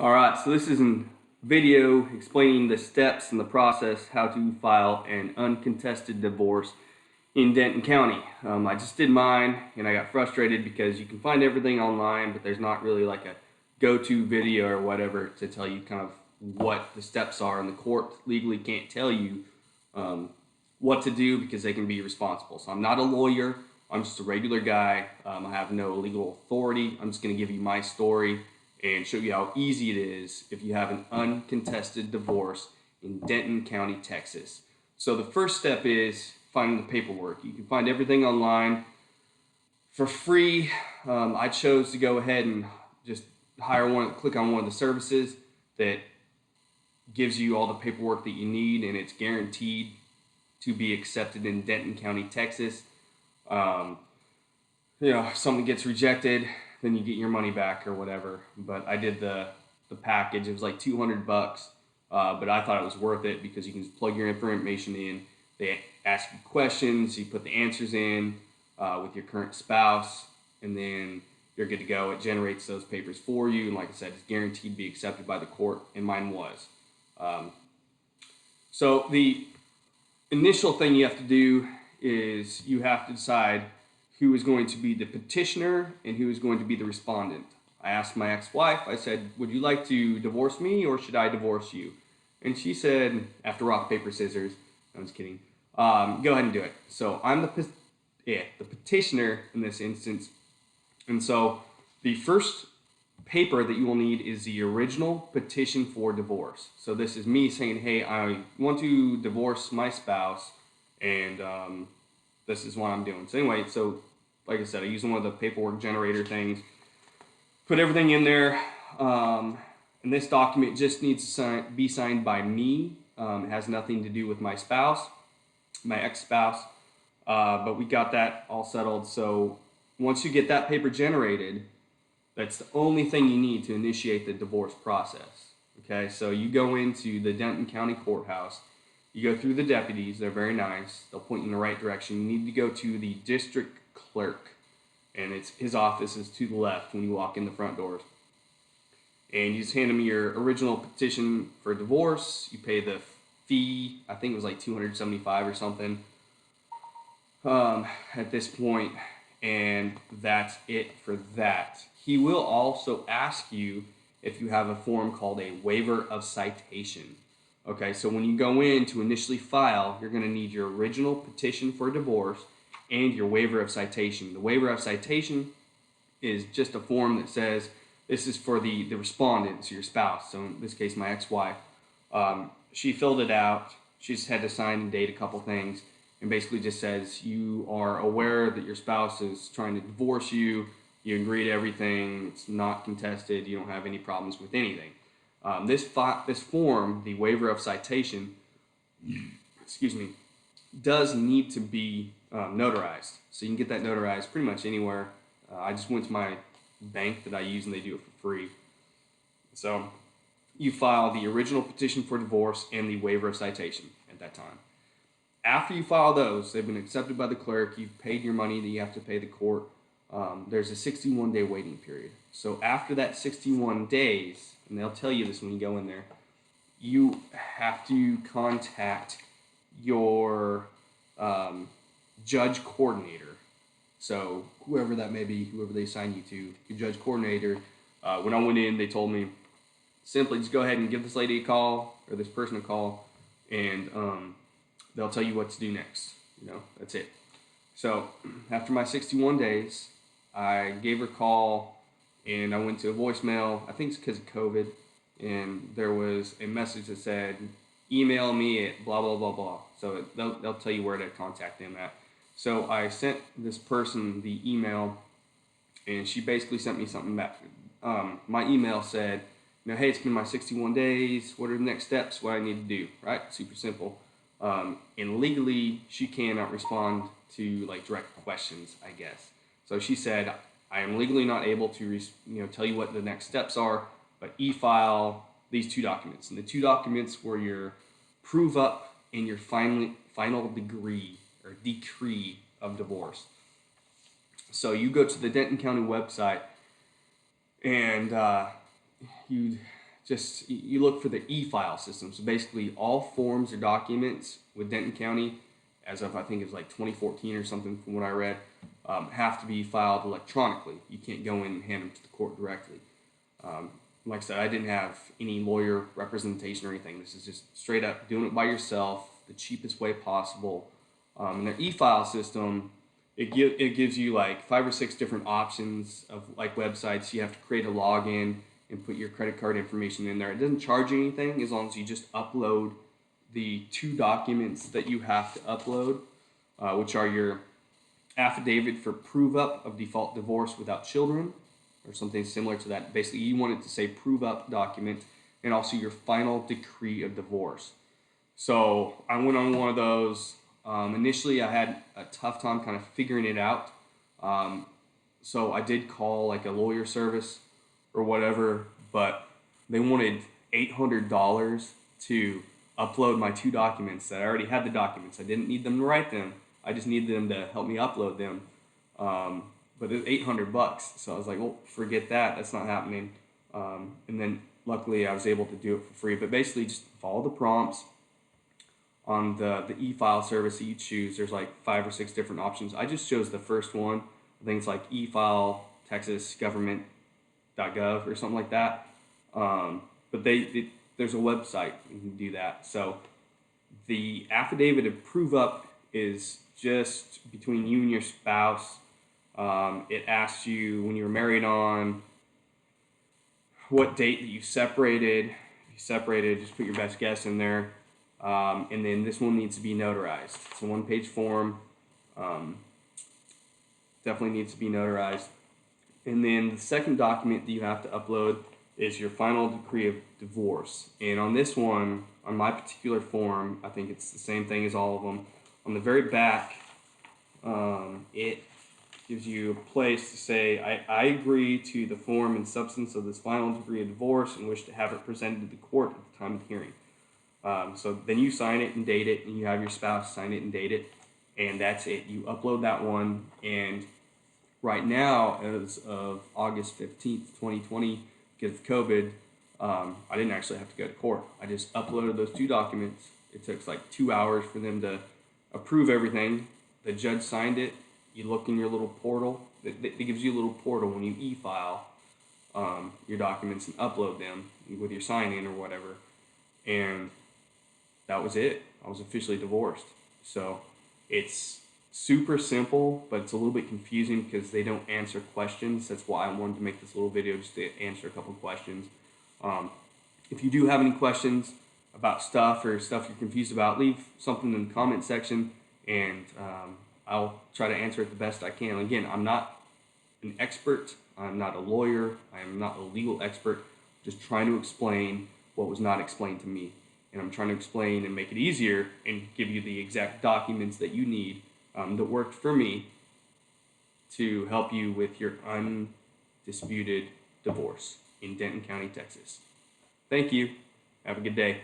Alright, so this is a video explaining the steps and the process how to file an uncontested divorce in Denton County. I just did mine and I got frustrated because you can find everything online, but there's not really like a go-to video or whatever to tell you kind of what the steps are, and the court legally can't tell you what to do because they can be responsible. So I'm not a lawyer, I'm just a regular guy. I have no legal authority. I'm just going to give you my story and show you how easy it is if you have an uncontested divorce in Denton County, Texas. So the first step is finding the paperwork. You can find everything online for free. I chose to go ahead and just click on one of the services that gives you all the paperwork that you need, and it's guaranteed to be accepted in Denton County, Texas. If something gets rejected, then you get your money back or whatever. But I did the package. It was like $200, but I thought it was worth it because you can just plug your information in. They ask you questions, you put the answers in with your current spouse, and then you're good to go. It generates those papers for you, and like I said, it's guaranteed to be accepted by the court, and mine was. So the initial thing you have to do is you have to decide who is going to be the petitioner and who is going to be the respondent. I asked my ex-wife, I said, would you like to divorce me or should I divorce you? And she said, after rock, paper, scissors, I was kidding, go ahead and do it. So I'm the petitioner in this instance. And so the first paper that you will need is the original petition for divorce. So this is me saying, hey, I want to divorce my spouse, and this is what I'm doing. So anyway, so like I said, I use one of the paperwork generator things, put everything in there, and this document just needs to be signed by me. It has nothing to do with my spouse, my ex-spouse, but we got that all settled. So once you get that paper generated, that's the only thing you need to initiate the divorce process. Okay, so you go into the Denton County Courthouse, you go through the deputies, they're very nice, they'll point you in the right direction. You need to go to the district clerk, and his office is to the left when you walk in the front doors. And you just hand him your original petition for divorce, you pay the fee, I think it was like $275 or something at this point, and that's it for that. He will also ask you if you have a form called a waiver of citation. Okay, so when you go in to initially file, you're going to need your original petition for divorce and your waiver of citation. The waiver of citation is just a form that says this is for the respondent, so your spouse. So in this case, my ex-wife. She filled it out. She just had to sign and date a couple things, and basically just says you are aware that your spouse is trying to divorce you. You agree to everything. It's not contested. You don't have any problems with anything. This form, the waiver of citation, does need to be notarized. So you can get that notarized pretty much anywhere. I just went to my bank that I use, and they do it for free. So you file the original petition for divorce and the waiver of citation at that time. After you file those, they've been accepted by the clerk, you've paid your money that you have to pay the court. There's a 61-day waiting period. So after that 61 days, and they'll tell you this when you go in there, you have to contact your judge coordinator. So whoever that may be, whoever they assign you to, your judge coordinator. When I went in, they told me simply just go ahead and give this lady a call or this person a call, and they'll tell you what to do next. That's it. So after my 61 days, I gave her a call, and I went to a voicemail. I think it's because of COVID, and there was a message that said, email me at blah, blah, blah, blah. So they'll tell you where to contact them at. So I sent this person the email, and she basically sent me something back. My email said, hey, it's been my 61 days. What are the next steps? What I need to do, right? Super simple. And legally, she cannot respond to direct questions, I guess. So she said, I am legally not able to tell you what the next steps are, but e-file these two documents. And the two documents were your prove up and your final degree or decree of divorce. So you go to the Denton County website, and you just you look for the e-file system. So basically all forms or documents with Denton County, as of I think it was like 2014 or something from what I read, have to be filed electronically. You can't go in and hand them to the court directly. Like I said, I didn't have any lawyer representation or anything. This is just straight up doing it by yourself, the cheapest way possible. And their e-file system, it gives you like 5 or 6 different options of like websites. You have to create a login and put your credit card information in there. It doesn't charge you anything as long as you just upload the 2 documents that you have to upload, which are your affidavit for prove up of default divorce without children, or something similar to that. Basically, you want it to say prove up document, and also your final decree of divorce. So I went on one of those. Initially, I had a tough time kind of figuring it out. So I did call like a lawyer service or whatever, but they wanted $800 to upload my 2 documents that I already had the documents. I didn't need them to write them. I just needed them to help me upload them. But it was $800, so I was like, well, forget that. That's not happening. And then luckily I was able to do it for free. But basically, just follow the prompts on the e-file service that you choose. There's like 5 or 6 different options. I just chose the first one. I think it's like e-file Texas government.gov or something like that. But there's a website you can do that. So the affidavit of prove up is just between you and your spouse. It asks you when you were married on, what date that you separated. If you separated, just put your best guess in there. And then this one needs to be notarized. It's a 1-page form. Definitely needs to be notarized. And then the second document that you have to upload is your final decree of divorce. And on this one, on my particular form, I think it's the same thing as all of them. On the very back, it gives you a place to say, I agree to the form and substance of this final decree of divorce and wish to have it presented to the court at the time of hearing. So then you sign it and date it, and you have your spouse sign it and date it, and that's it. You upload that one, and right now, as of August 15th, 2020, because of COVID, I didn't actually have to go to court. I just uploaded those 2 documents. It took like 2 hours for them to approve everything. The judge signed it. You look in your little portal. It gives you a little portal when you e-file your documents and upload them with your sign-in or whatever. And that was it. I was officially divorced. So it's super simple, but it's a little bit confusing because they don't answer questions. That's why I wanted to make this little video, just to answer a couple questions. If you do have any questions about stuff or stuff you're confused about, leave something in the comment section, and I'll try to answer it the best I can. Again, I'm not an expert. I'm not a lawyer. I am not a legal expert. I'm just trying to explain what was not explained to me. And I'm trying to explain and make it easier and give you the exact documents that you need that worked for me to help you with your undisputed divorce in Denton County, Texas. Thank you. Have a good day.